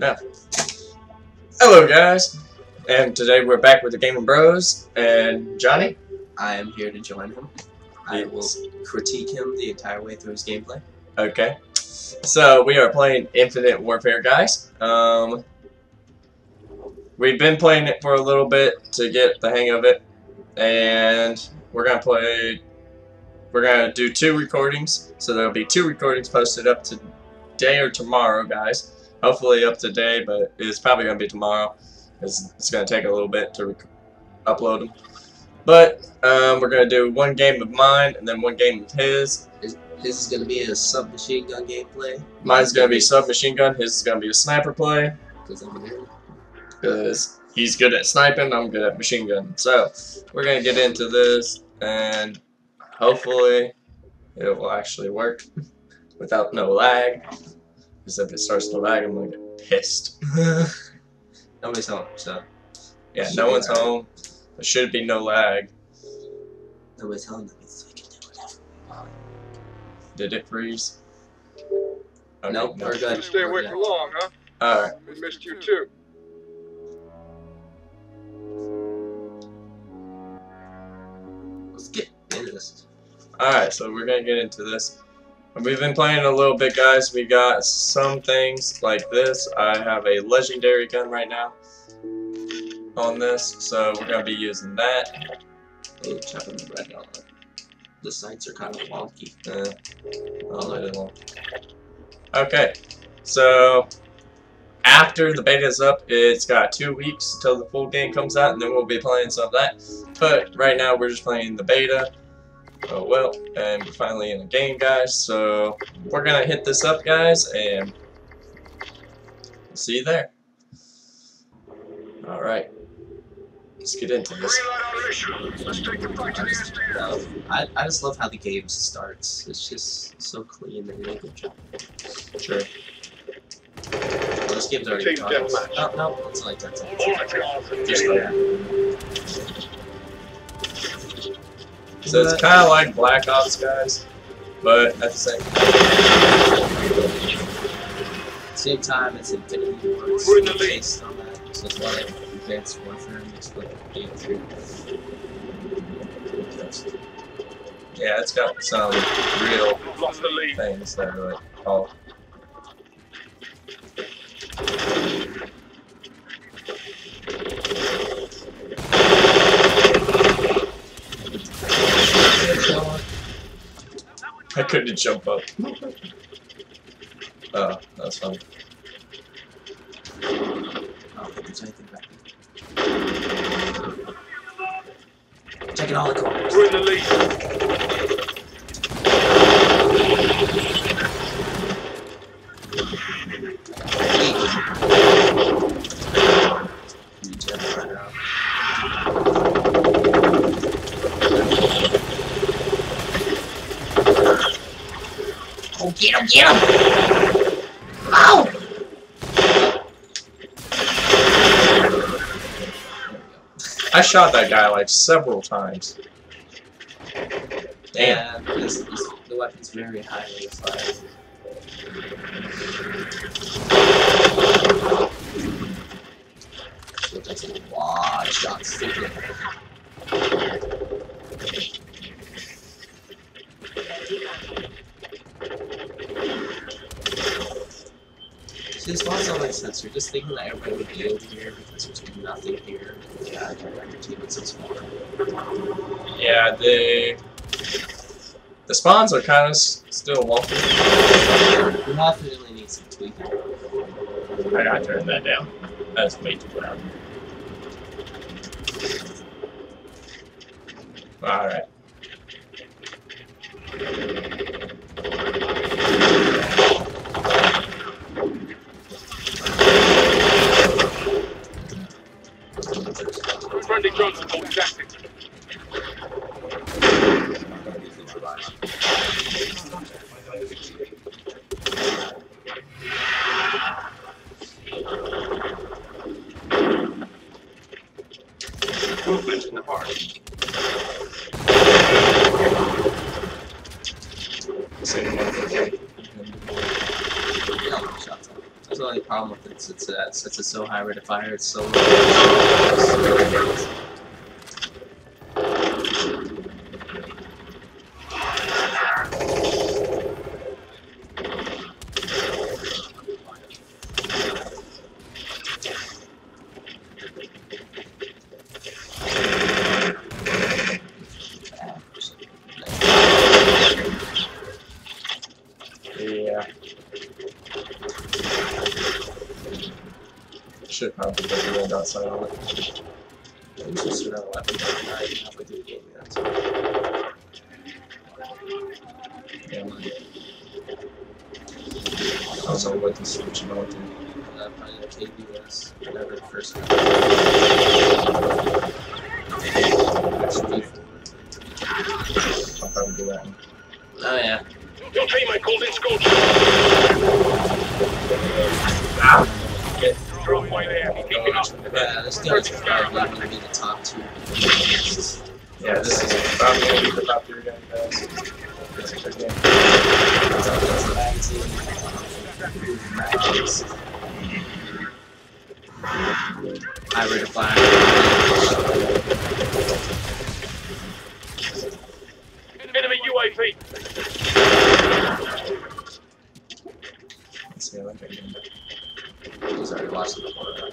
Now, hello guys, and today we're back with the Gaming Bros, and Johnny. I am here to join him. I will critique him the entire way through his gameplay. Okay, so we are playing Infinite Warfare, guys. We've been playing it for a little bit to get the hang of it, and we're gonna do 2 recordings, so there'll be 2 recordings posted up today or tomorrow, guys. Hopefully up today, but it's probably going to be tomorrow. It's going to take a little bit to upload them. But we're going to do 1 game of mine and then 1 game of his. His is going to be a submachine gun gameplay. Mine's going to be submachine gun. His is going to be a sniper play. Because he's good at sniping, I'm good at machine gun. So we're going to get into this, and hopefully it will actually work without no lag. Because if it starts to lag, I'm gonna get pissed. Nobody's home, so yeah, no one's home. There should be no lag. Nobody's home, that means we can do whatever we want. Did it freeze? Okay, Nope, no. we're good. Didn't stay away for long, huh? Alright. We missed you too. Let's get into this. Alright, so we're gonna get into this. We've been playing a little bit, guys. We got some things like this. I have a legendary gun right now on this, so we're gonna be using that. Oh, chopping the red on it. The sights are kind of wonky. I'll let it alone. Okay, so after the beta is up, it's got 2 weeks until the full game comes out, and then we'll be playing some of that. But right now, we're just playing the beta. Oh well, and we're finally in the game, guys, so we're gonna hit this up, guys, and see you there. Alright, let's get into this. I just love how the game starts. It's just so clean and really good job. Sure. Well, this game's already Team deathmatch. Oh, no, it's like that. Just like so it's kind of like Black Ops, guys, but at the same time, it's Infinity War. We're in the lead. Based on that, so it's like Advanced Warfare mixed with Halo 3. yeah, it's got some real Lost the lead. things that are like, oh. I couldn't jump up. Oh, that's fun. Oh, there's anything back there. Checking all the corners. We're in the lead. Oh, get him, get him! Ow! I shot that guy like several times. Damn, the weapon's very highly fired. So that's a lot of shots to get. See, this one's not like sense. You're just thinking that everybody would be over here because there's nothing here. Yeah, your team is so small. Yeah, the spawns are kind of still wonky. We definitely need some tweaking. I gotta turn that down. That's way too loud. Alright. Friendly drones are all tactic. Movement in the park. That's the only problem problem with it since it's so high rate of fire. It's so low. Yeah. Should probably put the wind outside on it. We should shoot out a weapon halfway through the game. That's Yeah, man. I don't know what to switch about to. probably the KBS, whatever the first one. I'll probably do that one. Oh yeah. Your teammate called in Scorch. You're halfway there. Keep it up. Yeah, this guy's probably going to be the top 2. Yeah, this is probably going to be the top 3 guy, guys. It's a good game. High rate of fire. Enemy UAV. Let's see, I like that game. He's already watching the corner.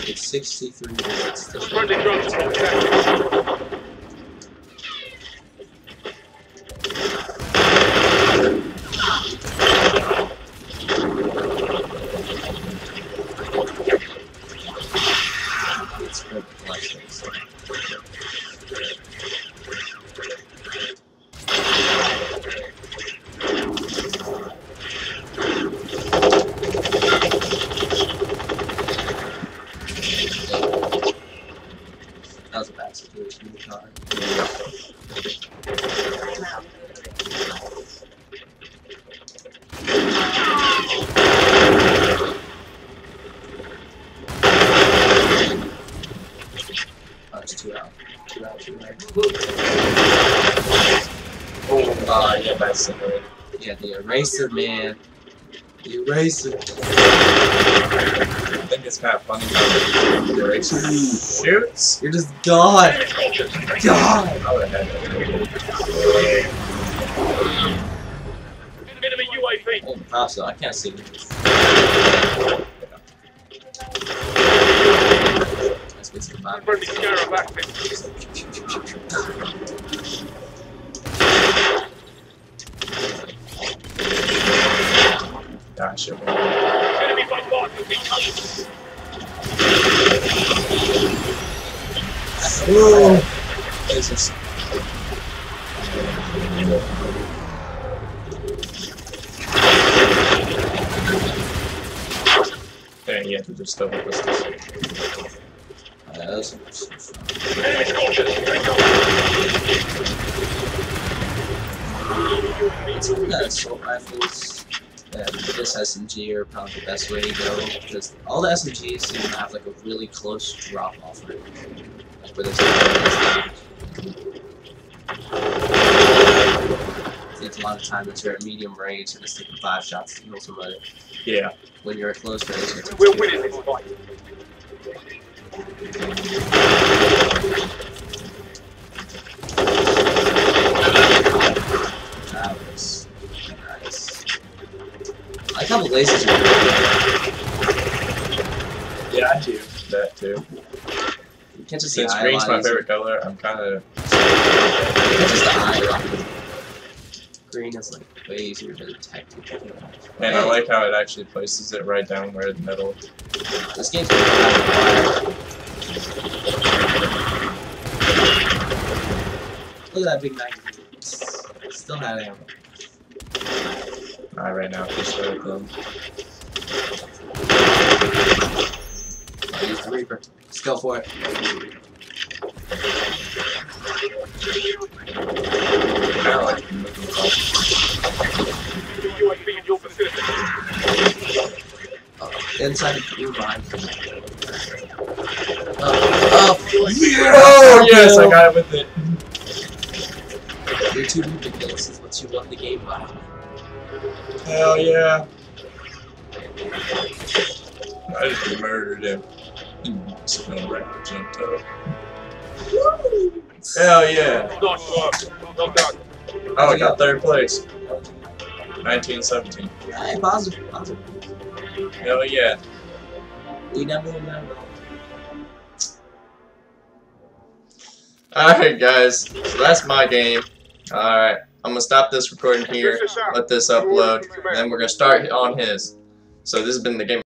It's 63 minutes. Friendly drones are contacted. It's good flashlights. That was a bad situation in the car. Oh, it's 2 out. 2 out, 2 out. Oh, yeah, that's the way. Yeah, the eraser, man. The eraser. I think it's kind of funny how the eraser shoots. You're just gone. Enemy Scorchers. God. I would have had Enemy UAV. Oh, also, I can't see. Let's get some vibe. Friendly Scarab active. Gotcha. Enemy bombardment incoming. Oh, Jesus. Dang, you have to just double pistols. That's Enemy Scorchers. some of the assault rifles and this SMG are probably the best way to go because all the SMGs seem to have like a really close drop off rate. Like where there's it's a lot of time that you're at medium range and it's taking 5 shots to kill somebody. Yeah. When you're at close range, it's We're winning this fight. that was nice. I like how the lasers are Yeah, I do that too. you can't just Since see green's my favorite color, I'm kind of. just the eye lock. Green is like way easier to detect. And I like how it actually places it right down where the middle. This game's pretty fire. Look at that big magazine. Still had ammo. Alright, right now, just right them. I'll use the Reaper. Let's go for it. kinda like him looking called. UAV in your vicinity. Inside the blue line. Oh yes, I got it with it. You're too ridiculous. That's what you won the game by. Hell yeah. I just murdered him. Jumped up. Hell yeah. Nice work. Well done. Oh, I got third place. 1917. Hey, positive. Hell yeah. We never know. Alright guys, so that's my game. Alright, I'm gonna stop this recording here, let this upload, and then we're gonna start on his. So this has been the game.